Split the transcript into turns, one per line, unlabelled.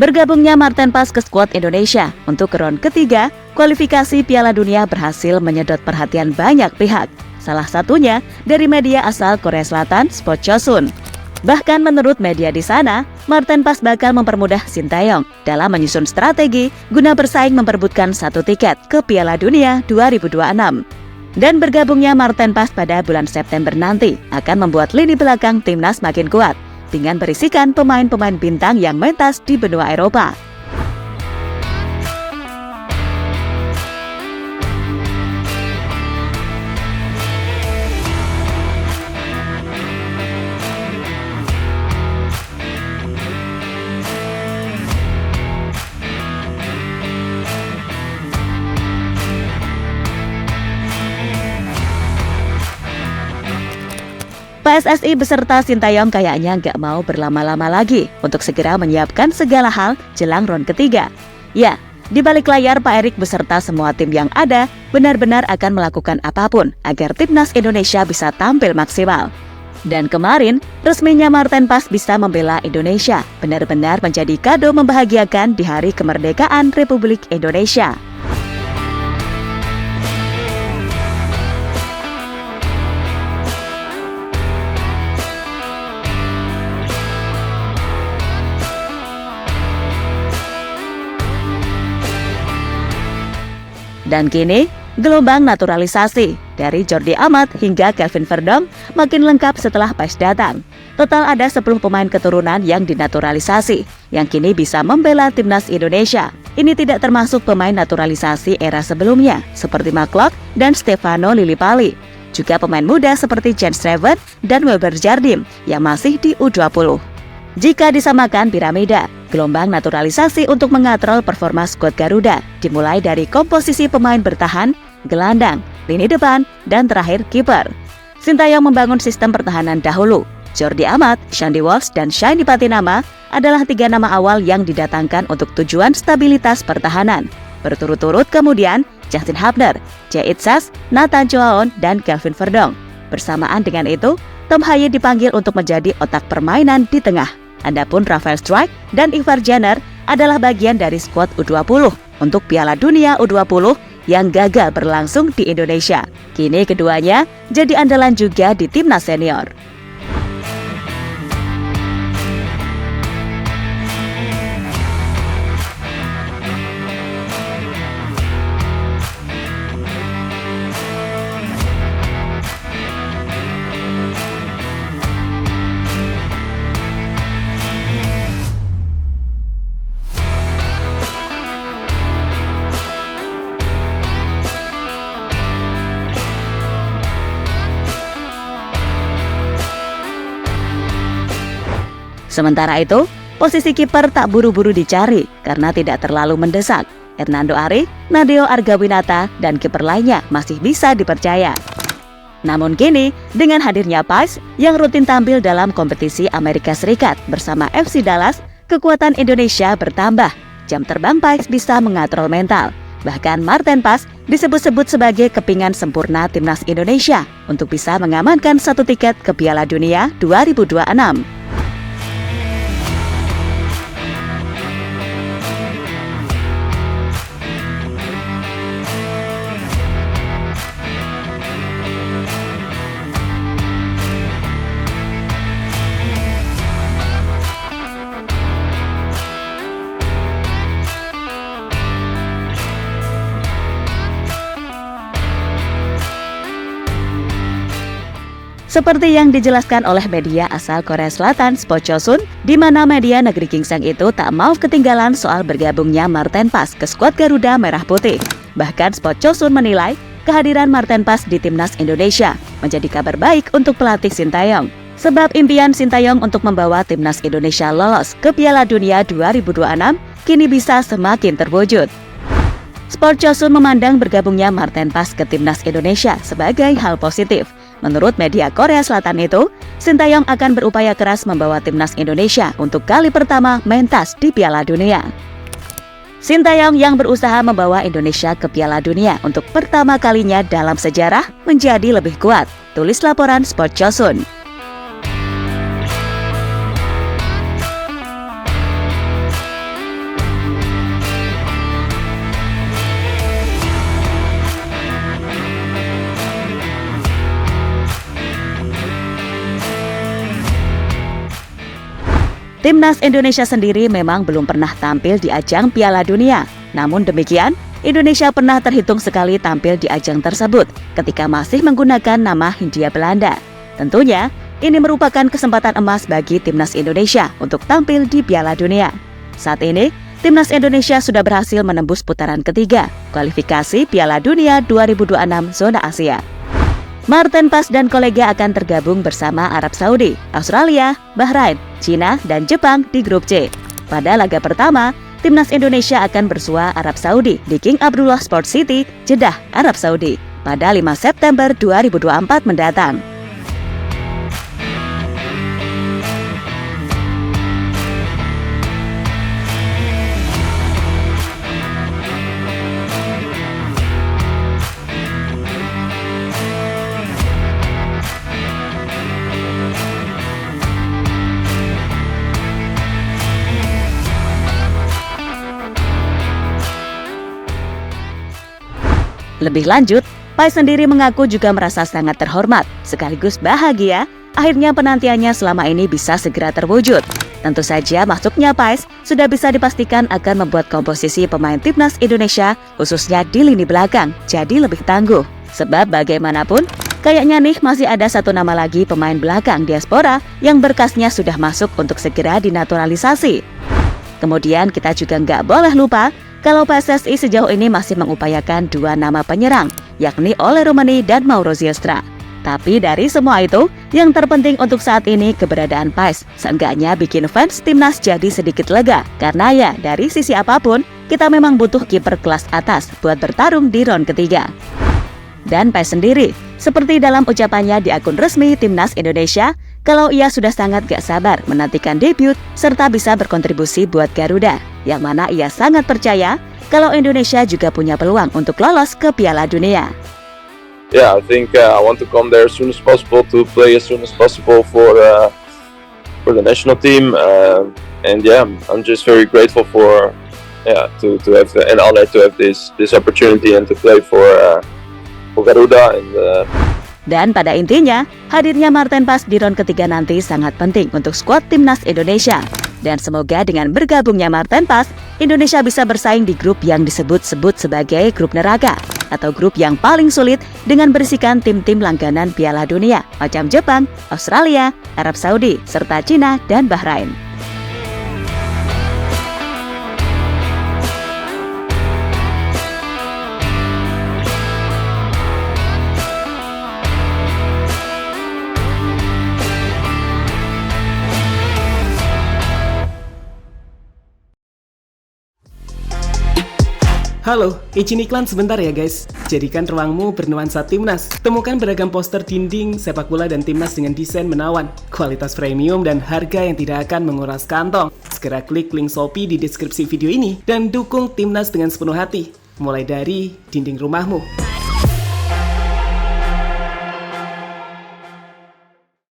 Bergabungnya Marten Paes ke skuad Indonesia untuk ronde ketiga kualifikasi Piala Dunia berhasil menyedot perhatian banyak pihak. Salah satunya dari media asal Korea Selatan, Sport Chosun. Bahkan menurut media di sana, Marten Paes bakal mempermudah Sintayong dalam menyusun strategi guna bersaing memperebutkan satu tiket ke Piala Dunia 2026. Dan bergabungnya Marten Paes pada bulan September nanti akan membuat lini belakang timnas makin kuat dengan berisikan pemain-pemain bintang yang mentas di benua Eropa. PSSI beserta Sintayong kayaknya nggak mau berlama-lama lagi untuk segera menyiapkan segala hal jelang ronde ketiga. Ya, di balik layar Pak Erik beserta semua tim yang ada benar-benar akan melakukan apapun agar timnas Indonesia bisa tampil maksimal. Dan kemarin, resminya Marten Paes bisa membela Indonesia benar-benar menjadi kado membahagiakan di Hari Kemerdekaan Republik Indonesia. Dan kini, gelombang naturalisasi dari Jordi Amat hingga Kelvin Verdong makin lengkap setelah Paes datang. Total ada 10 pemain keturunan yang dinaturalisasi, yang kini bisa membela timnas Indonesia. Ini tidak termasuk pemain naturalisasi era sebelumnya, seperti McLeod dan Stefano Lillipali. Juga pemain muda seperti Jens Streven dan Weber Jardim yang masih di U20. Jika disamakan piramida, gelombang naturalisasi untuk mengatrol performa skuad Garuda dimulai dari komposisi pemain bertahan, gelandang, lini depan, dan terakhir kiper. Sintayong membangun sistem pertahanan dahulu. Jordi Amat, Shandy Walsh, dan Shiny Patinama adalah 3 nama awal yang didatangkan untuk tujuan stabilitas pertahanan. Berturut-turut kemudian Justin Hubner, Jay Itzas, Nathan Choaon, dan Kelvin Verdong. Bersamaan dengan itu, Tom Haye dipanggil untuk menjadi otak permainan di tengah. Adapun Rafael Struijk dan Ivar Jenner adalah bagian dari skuad U20 untuk Piala Dunia U20 yang gagal berlangsung di Indonesia. Kini keduanya jadi andalan juga di timnas senior. Sementara itu, posisi kiper tak buru-buru dicari karena tidak terlalu mendesak. Hernando Ari, Nadeo Argawinata, dan kiper lainnya masih bisa dipercaya. Namun kini, dengan hadirnya Paes yang rutin tampil dalam kompetisi Amerika Serikat bersama FC Dallas, kekuatan Indonesia bertambah. Jam terbang Paes bisa mengatrol mental. Bahkan Marten Paes disebut-sebut sebagai kepingan sempurna timnas Indonesia untuk bisa mengamankan satu tiket ke Piala Dunia 2026. Seperti yang dijelaskan oleh media asal Korea Selatan, Sport Chosun, di mana media negeri Gingseng itu tak mau ketinggalan soal bergabungnya Marten Paes ke skuad Garuda Merah Putih. Bahkan Sport Chosun menilai kehadiran Marten Paes di timnas Indonesia menjadi kabar baik untuk pelatih Sintayong. Sebab impian Sintayong untuk membawa timnas Indonesia lolos ke Piala Dunia 2026 kini bisa semakin terwujud. Sport Chosun memandang bergabungnya Marten Paes ke timnas Indonesia sebagai hal positif. Menurut media Korea Selatan itu, Sintayong akan berupaya keras membawa timnas Indonesia untuk kali pertama mentas di Piala Dunia. Sintayong yang berusaha membawa Indonesia ke Piala Dunia untuk pertama kalinya dalam sejarah menjadi lebih kuat. Tulis laporan Sport Chosun. Timnas Indonesia sendiri memang belum pernah tampil di ajang Piala Dunia. Namun demikian, Indonesia pernah terhitung sekali tampil di ajang tersebut ketika masih menggunakan nama Hindia Belanda. Tentunya, ini merupakan kesempatan emas bagi Timnas Indonesia untuk tampil di Piala Dunia. Saat ini, Timnas Indonesia sudah berhasil menembus putaran ketiga kualifikasi Piala Dunia 2026 zona Asia. Marten Paes dan kolega akan tergabung bersama Arab Saudi, Australia, Bahrain, Cina, dan Jepang di grup C. Pada laga pertama, Timnas Indonesia akan bersua Arab Saudi di King Abdullah Sports City, Jeddah, Arab Saudi pada 5 September 2024 mendatang. Lebih lanjut, Paes sendiri mengaku juga merasa sangat terhormat, sekaligus bahagia akhirnya penantiannya selama ini bisa segera terwujud. Tentu saja masuknya Paes sudah bisa dipastikan akan membuat komposisi pemain Timnas Indonesia khususnya di lini belakang jadi lebih tangguh. Sebab bagaimanapun, kayaknya nih masih ada satu nama lagi pemain belakang diaspora yang berkasnya sudah masuk untuk segera dinaturalisasi. Kemudian kita juga nggak boleh lupa kalau PSSI sejauh ini masih mengupayakan dua nama penyerang, yakni Ole Roumanie dan Mauro Ziostra. Tapi dari semua itu, yang terpenting untuk saat ini keberadaan Paes seenggaknya bikin fans Timnas jadi sedikit lega. Karena ya, dari sisi apapun, kita memang butuh kiper kelas atas buat bertarung di round ketiga. Dan Paes sendiri, seperti dalam ucapannya di akun resmi Timnas Indonesia, kalau ia sudah sangat gak sabar menantikan debut serta bisa berkontribusi buat Garuda, yang mana ia sangat percaya kalau Indonesia juga punya peluang untuk lolos ke Piala Dunia.
Yeah, I think I want to come there as soon as possible to play as soon as possible for the national team, and yeah, I'm just very grateful for to have an honor to have this opportunity and to play for Garuda and.
Dan pada intinya, hadirnya Marten Paes di round ketiga nanti sangat penting untuk skuad Timnas Indonesia. Dan semoga dengan bergabungnya Marten Paes, Indonesia bisa bersaing di grup yang disebut-sebut sebagai grup neraka, atau grup yang paling sulit dengan berisikan tim-tim langganan Piala Dunia, macam Jepang, Australia, Arab Saudi, serta Cina dan Bahrain.
Halo, izin iklan sebentar ya guys. Jadikan ruangmu bernuansa Timnas. Temukan beragam poster dinding, sepak bola dan Timnas dengan desain menawan, kualitas premium dan harga yang tidak akan menguras kantong. Segera klik link Shopee di deskripsi video ini dan dukung Timnas dengan sepenuh hati. Mulai dari dinding rumahmu.